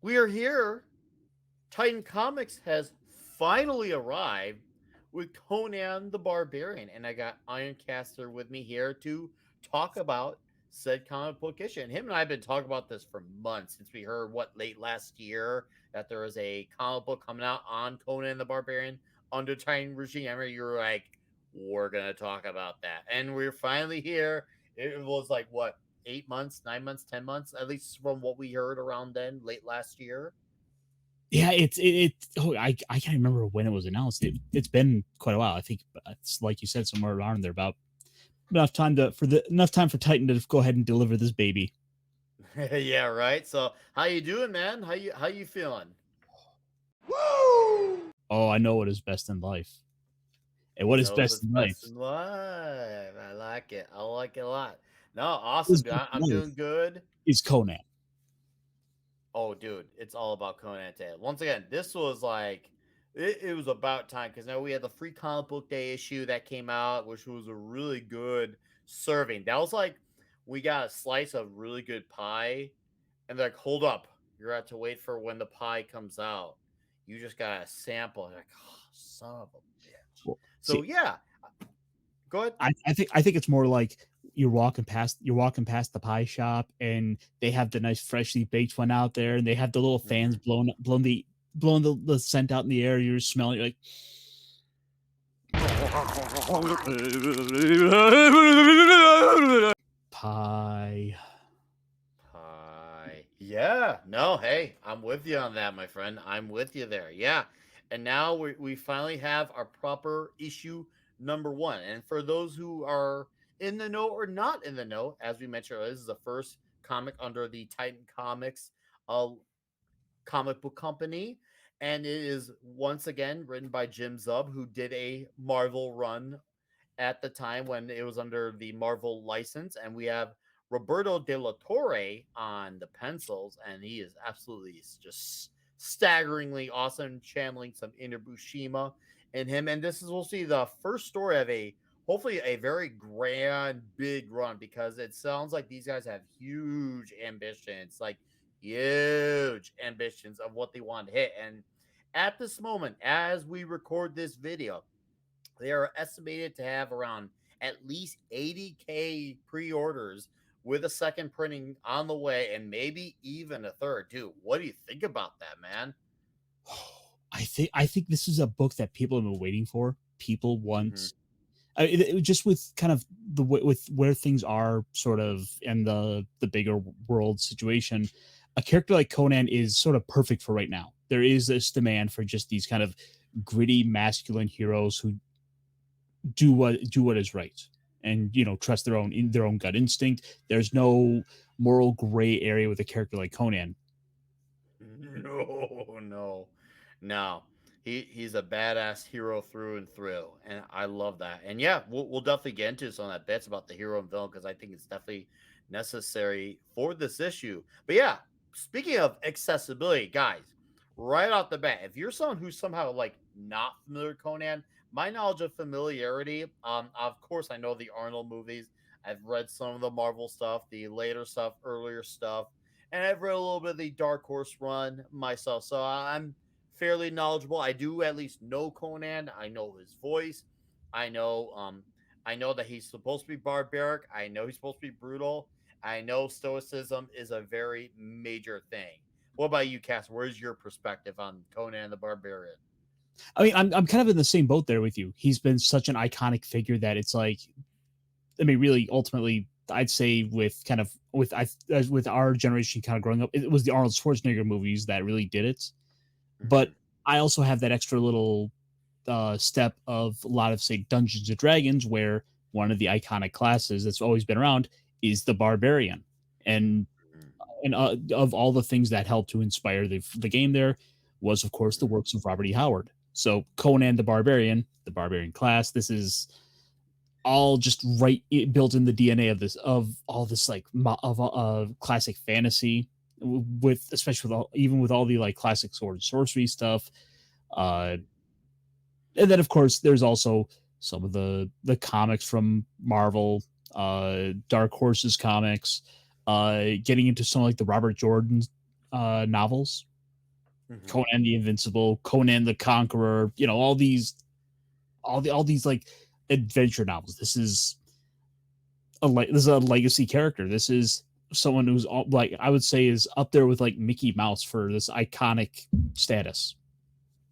We are here. Titan Comics has finally arrived with Conan the Barbarian, and I got Ironcaster with me here to talk about said comic book issue. And him and I have been talking about this for months since we heard late last year that there was a comic book coming out on Conan the Barbarian under Titan regime. I remember you were like, "We're gonna talk about that," and we're finally here. It was like what 8 months, 9 months, 10 months, at least from what we heard around then, late last year. Yeah, I can't remember when it was announced. It's been quite a while. I think it's like you said, somewhere around there, about enough time for Titan to go ahead and deliver this baby. Yeah, right. So, how you doing, man? How you feeling? Oh, I know what is best in life. And You what is know best what's in best life? in life. I like it. I like it a lot. No, awesome, What is dude. best in I'm life doing good. is Conan. Oh, dude, it's all about Conan today. Once again, this was like it was about time because now we had the free comic book day issue that came out, which was a really good serving. That was like we got a slice of really good pie, and they're like, hold up, you're at to wait for when the pie comes out. You just got a sample. And like, oh, son of a bitch. Well, So see, yeah, go ahead. I think it's more like you're walking past the pie shop, and they have the nice freshly baked one out there, and they have the little fans Mhm. blowing the scent out in the air. You're smelling, you're like, pie. Pie. Yeah. No, hey, I'm with you on that, my friend. I'm with you there. Yeah. And now we finally have our proper issue number one. And for those who are in the know or not in the know, as we mentioned, this is the first comic under the Titan Comics uh, comic book company. And it is once again written by Jim Zub, who did a Marvel run at the time when it was under the Marvel license. And we have Roberto De La Torre on the pencils, and he is absolutely just staggeringly awesome, channeling some inner Bushima in him. And this is, we'll see, the first story of a hopefully a very grand, big run because it sounds like these guys have huge ambitions, like huge ambitions of what they want to hit. And at this moment, as we record this video, they are estimated to have around at least 80K pre-orders with a second printing on the way and maybe even a third too. What do you think about that, man? I think this is a book that people have been waiting for. People Mm-hmm. want just with kind of with where things are sort of in the bigger world situation. A character like Conan is sort of perfect for right now. There is this demand for just these kind of gritty masculine heroes who do what is right, and trust their own gut instinct. There's no moral gray area with a character like Conan. No, no, no. He's a badass hero through and through, and I love that. And yeah, we'll definitely get into some of that bits about the hero and villain because I think it's definitely necessary for this issue. But yeah, speaking of accessibility, guys, right off the bat, if you're someone who's somehow like not familiar with Conan, my knowledge of familiarity, of course, I know the Arnold movies. I've read some of the Marvel stuff, the later stuff, earlier stuff, and I've read a little bit of the Dark Horse run myself, so I'm fairly knowledgeable. I do at least know Conan. I know his voice. I know I know that he's supposed to be barbaric. I know he's supposed to be brutal. I know stoicism is a very major thing. What about you, Cass? Where's your perspective on Conan the Barbarian? I mean, I'm kind of in the same boat there with you. He's been such an iconic figure that it's like, I mean, really, ultimately, I'd say with kind of with our generation kind of growing up, it was the Arnold Schwarzenegger movies that really did it. But Mm-hmm. I also have that extra little step of a lot of, say, Dungeons and Dragons, where one of the iconic classes that's always been around is the barbarian, and of all the things that helped to inspire the game, there was, of course, the Mm-hmm. works of Robert E. Howard. So Conan the barbarian class. This is all just right built in the DNA of this, of all this, like of classic fantasy, with especially with even with all the like classic sword and sorcery stuff. Uh, and then of course there's also some of the comics from Marvel, Dark Horses comics, getting into some like the Robert Jordan novels. Hmm. Conan the Invincible, Conan the Conqueror, you know, all these like adventure novels. This is a legacy character. This is someone who's like I would say is up there with like Mickey Mouse for this iconic status.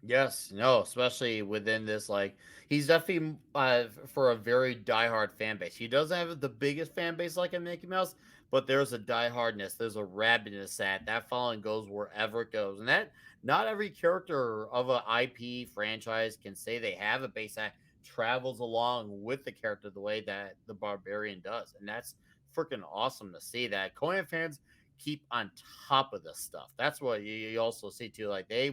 Yes, no, especially within this, like he's definitely for a very diehard fan base. He doesn't have the biggest fan base like a Mickey Mouse, but there's a diehardness, there's a rabidness that following goes wherever it goes, and that not every character of a IP franchise can say they have a base that travels along with the character the way that the Barbarian does, and that's freaking awesome to see. That Conan fans keep on top of this stuff. That's what you also see too. Like they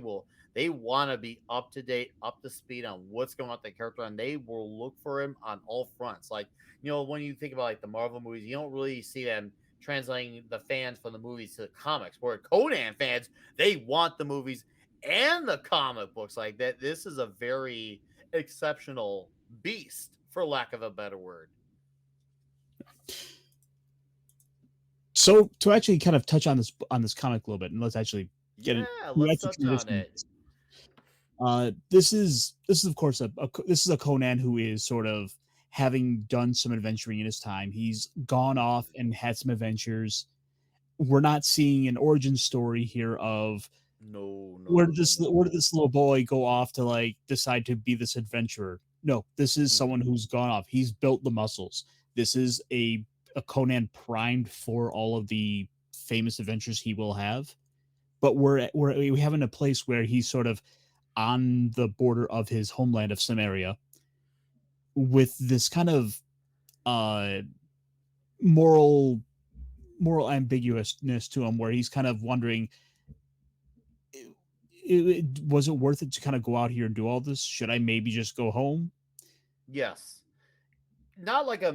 want to be up to date, up to speed on what's going on with the character, and they will look for him on all fronts. Like, when you think about like the Marvel movies, you don't really see them translating the fans from the movies to the comics. Where Conan fans, they want the movies and the comic books. Like that, this is a very exceptional beast, for lack of a better word. So to actually kind of touch on this comic a little bit, and let's actually get it. Yeah, We let's actually touch on transition. it. This is of course this is a Conan who is sort of having done some adventuring in his time. He's gone off Mhm. and had some adventures. We're not seeing an origin story here of No, no, no, no, where did no. this little boy go off to like decide to be this adventurer. No, this is someone Mhm. who's gone off. He's built the muscles. This is a Conan primed for all of the famous adventures he will have. But we have in a place where he's sort of on the border of his homeland of Samaria with this kind of uh moral ambiguousness to him where he's kind of wondering, was it worth it to kind of go out here and do all this? Should I maybe just go home? Yes. Not like a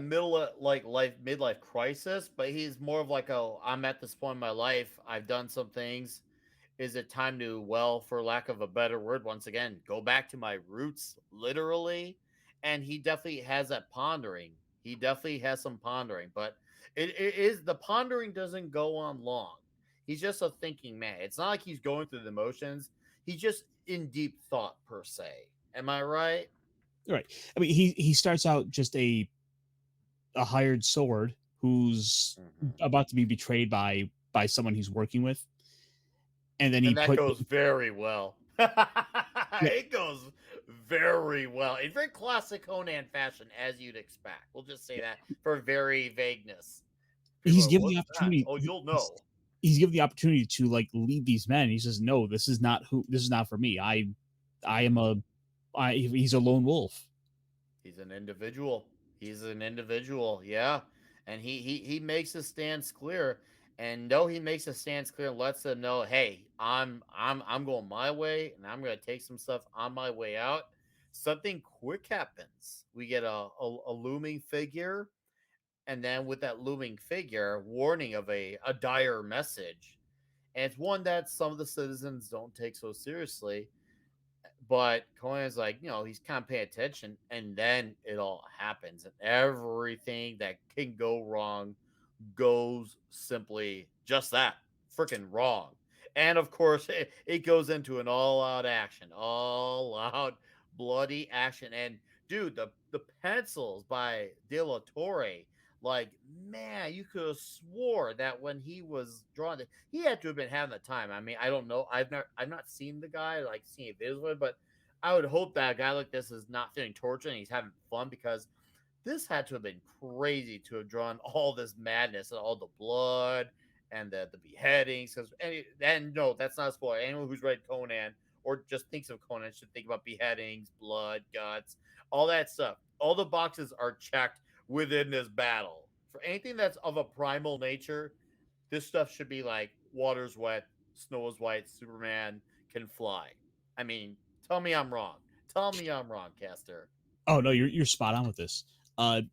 like life midlife crisis, but he's more of like I'm at this point in my life. I've done some things. Is it time to, well, for lack of a better word, once again, go back to my roots, literally? And he definitely has that pondering. He definitely has some pondering, but it is the pondering doesn't go on long. He's just a thinking man. It's not like he's going through the motions. He's just in deep thought per se. Am I right? Right. I mean, he starts out just a hired sword who's Hmm. about to be betrayed by someone he's working with, and then he And that put goes very well. yeah, It goes very well in very classic Conan fashion, as you'd expect. We'll just say that for very vagueness. People he's are like, given the what's that? opportunity. Oh, you'll know. He's given the opportunity to like lead these men. He says, "No, this is not for me. I am Mhm. he's a lone wolf." He's an individual. He's an individual, yeah. And he makes his stance clear. And no, he makes his stance clear and lets them know, hey, I'm going my way, and I'm gonna take some stuff on my way out. Something quick happens. We get a looming figure, and then with that looming figure, warning of a dire message. And it's one that some of the citizens don't take so seriously. But Conan's like, he's kind of paying attention, and then it all happens, and everything that can go wrong goes simply just that, freaking wrong. And of course, it goes into an all-out action, all-out bloody action. And dude, the pencils by De La Torre, like man, you could have swore that when he was drawing it, he had to have been having the time. I mean, I don't know. I've not seen the guy, like seen videos with, but I would hope that a guy like this is not feeling tortured and he's having fun, because this had to have been crazy to have drawn all this madness and all the blood and the beheadings. Because and no, that's not a spoiler. Anyone who's read Conan or just thinks of Conan should think about beheadings, blood, guts, all that stuff. All the boxes are checked within this battle. For anything that's of a primal nature, this stuff should be like water's wet, snow is white, Superman can fly. I mean, tell me I'm wrong. Tell me I'm wrong, Caster. Oh no, you're spot on with this.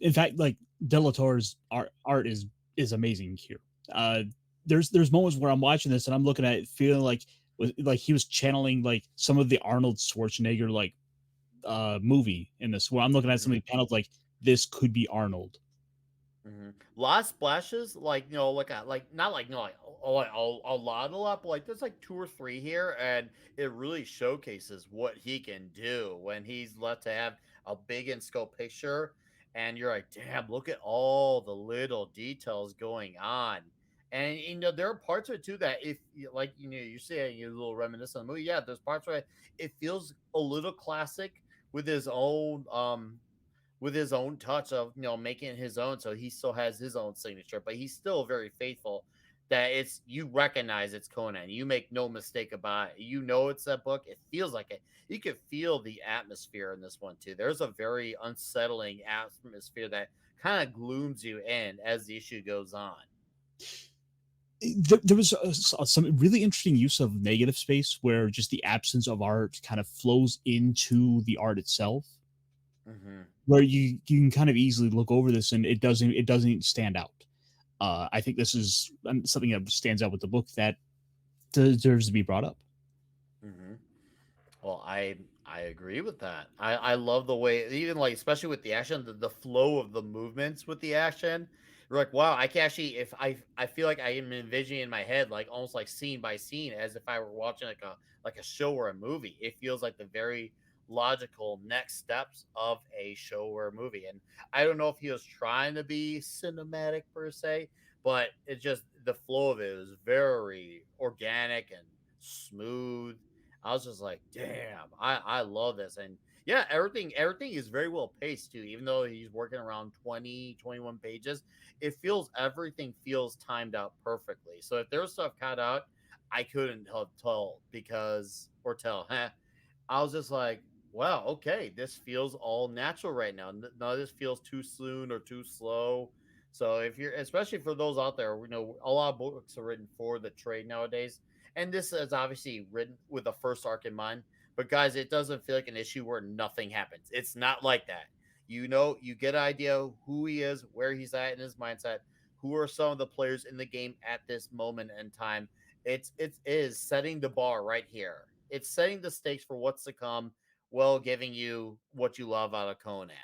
In fact, like Delator's art is amazing here. Uh, there's moments where I'm watching this and I'm looking at it, feeling like he was channeling like some of the Arnold Schwarzenegger like movie in this. Where I'm looking at Hmm. something paneled like this could be Arnold. Lot of splashes, like like not like no, like a lot, but like there's like two or three here, and it really showcases what he can do when he's let to have a big in scope picture, and you're like, damn, look at all the little details going on. And there are parts of it too that if like you're saying you're a little reminiscent of the movie, yeah, there's parts where it feels a little classic with his own touch of making it his own, so he still has his own signature, but he's still very faithful that it's you recognize it's Conan. You make no mistake about it. It's that book. It feels like it. You can feel the atmosphere in this one too. There's a very unsettling atmosphere that kind of glooms you in as the issue goes on. There was some really interesting use of negative space where just the absence of art kind of flows into the art itself, Hmm. where you can kind of easily look over this and it doesn't stand out. I think this is something that stands out with the book that deserves to be brought up. Hmm. Well, I agree with that. I love the way, even like especially with the action, the flow of the movements with the action. You're like, wow, I can actually if I feel like I am envisioning in my head like almost like scene by scene as if I were watching like a show or a movie. It feels like the very logical next steps of a show or a movie. And I don't know if he was trying to be cinematic per se, but it just the flow of it was very organic and smooth. I was just like, damn, I love this. And yeah, everything is very well paced too. Even though he's working around 20 to 21 pages, everything feels timed out perfectly. So if there was stuff cut out, I couldn't tell because or tell. I was just like, wow, okay, this feels all natural right now. None of this feels too soon or too slow. So if you're, especially for those out there, a lot of books are written for the trade nowadays, and this is obviously written with the first arc in mind. But guys, it doesn't feel like an issue where nothing happens. It's not like that. You get an idea of who he is, where he's at in his mindset, who are some of the players in the game at this moment in time. It is setting the bar right here. It's setting the stakes for what's to come, while giving you what you love out of Conan.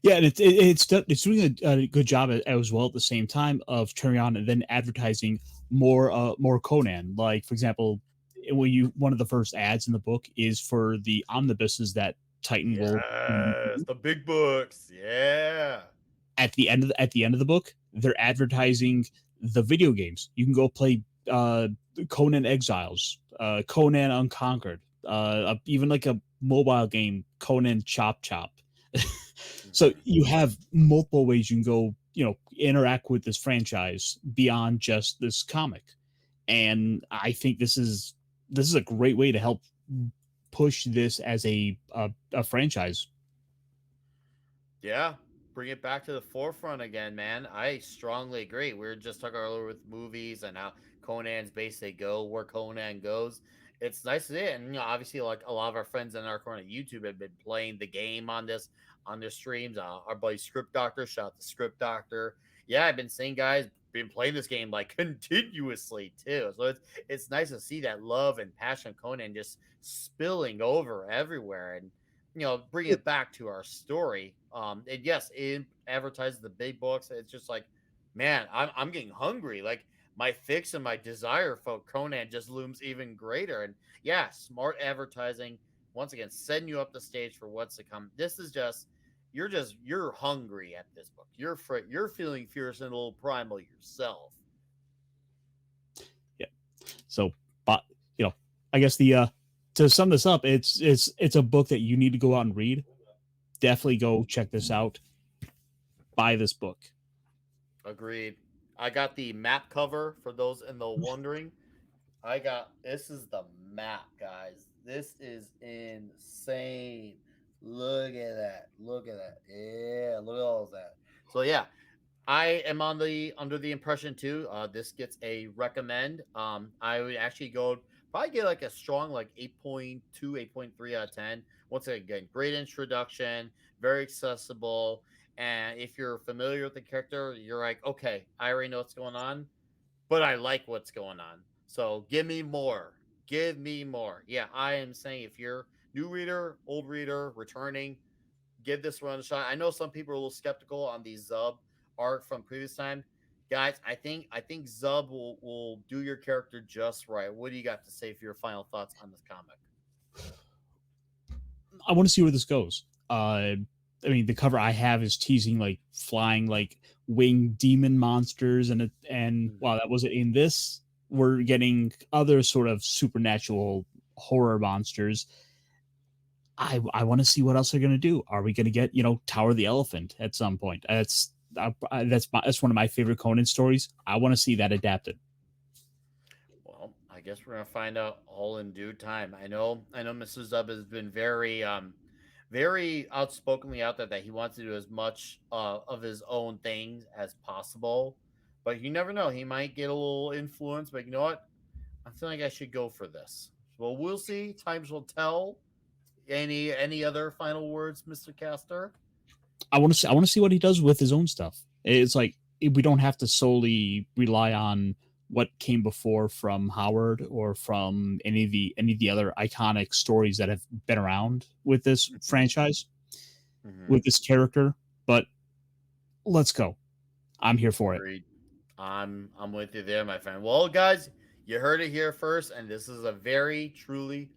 Yeah, and it's doing a good job as well at the same time of turning on and then advertising more Conan. Like for example, when you one of the first ads in the book is for the omnibuses that Titan will Yes, the big books. Yeah. at the end of the book, they're advertising the video games. You can go play Conan Exiles, Conan Unconquered, even like a mobile game, Conan Chop Chop. So Mhm. you have multiple ways you can go, interact with this franchise beyond just this comic. And I think this is a great way to help push this as a franchise. Yeah, bring it back to the forefront again, man. I strongly agree. We were just talking earlier with movies and how Conan's basically go where Conan goes. It's nice to see it, and obviously, like a lot of our friends in our corner of YouTube have been playing the game on their streams. Our buddy Script Doctor, shout out to Script Doctor. Yeah, I've been seeing guys been playing this game like continuously too. So it's nice to see that love and passion of Conan just spilling over everywhere, and bring it back to our story. And yes, it advertises the big books. It's just like, man, I'm getting hungry. Like my fix and my desire for Conan just looms even greater. And yeah, smart advertising. Once again, setting you up the stage for what's to come. This is you're hungry at this book. You're feeling fierce and a little primal yourself. Yeah. So, but you know, I guess the to sum this up, it's a book that you need to go out and read. Definitely go check this out. Buy this book. Agreed. I got the map cover for those in the wondering. I got this is the map, guys. This is insane. Look at that. Look at that. Yeah, look at all of that. So yeah, I am on the under the impression too. This gets a recommend. I would actually go probably get like a strong like 8.2, 8.3 out of 10. Once again, great introduction, very accessible. And if you're familiar with the character, you're like, okay, I already know what's going on, but I like what's going on. So give me more. Give me more. Yeah, I am saying if you're new reader, old reader, returning, give this one a shot. I know some people are a little skeptical on the Zub art from previous time. Guys, I think Zub will do your character just right. What do you got to say for your final thoughts on this comic? I want to see where this goes. I mean, the cover I have is teasing like flying like winged demon monsters, and Mhm. wow, that was it. In this, we're getting other sort of supernatural horror monsters. I want to see what else they're going to do. Are we going to get Tower of the Elephant at some point? That's one of my favorite Conan stories. I want to see that adapted. Well, I guess we're gonna find out all in due time. I know Mr. Zub has been very outspokenly out there that he wants to do as much of his own things as possible. But you never know. He might get a little influence, but you know what? I feel like I should go for this. Well, we'll see. Times will tell. Any other final words, Mr. Caster? I want to see what he does with his own stuff. It's like we don't have to solely rely on what came before from Howard or from any of the other iconic stories that have been around with this Mm-hmm. franchise, Mm-hmm. with this character. But let's go. I'm here for it. Agreed. I'm with you there, my friend. Well, guys, you heard it here first, and this is a very truly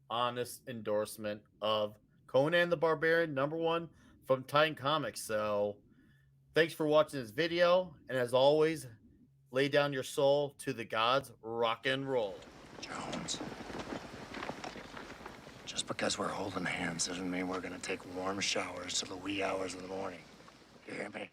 honest endorsement of Conan the Barbarian #1 from Titan Comics. So thanks for watching this video, and as always, lay down your soul to the gods, rock and roll. Jones, just because we're holding hands doesn't mean we're gonna take warm showers till the wee hours of the morning. You hear me?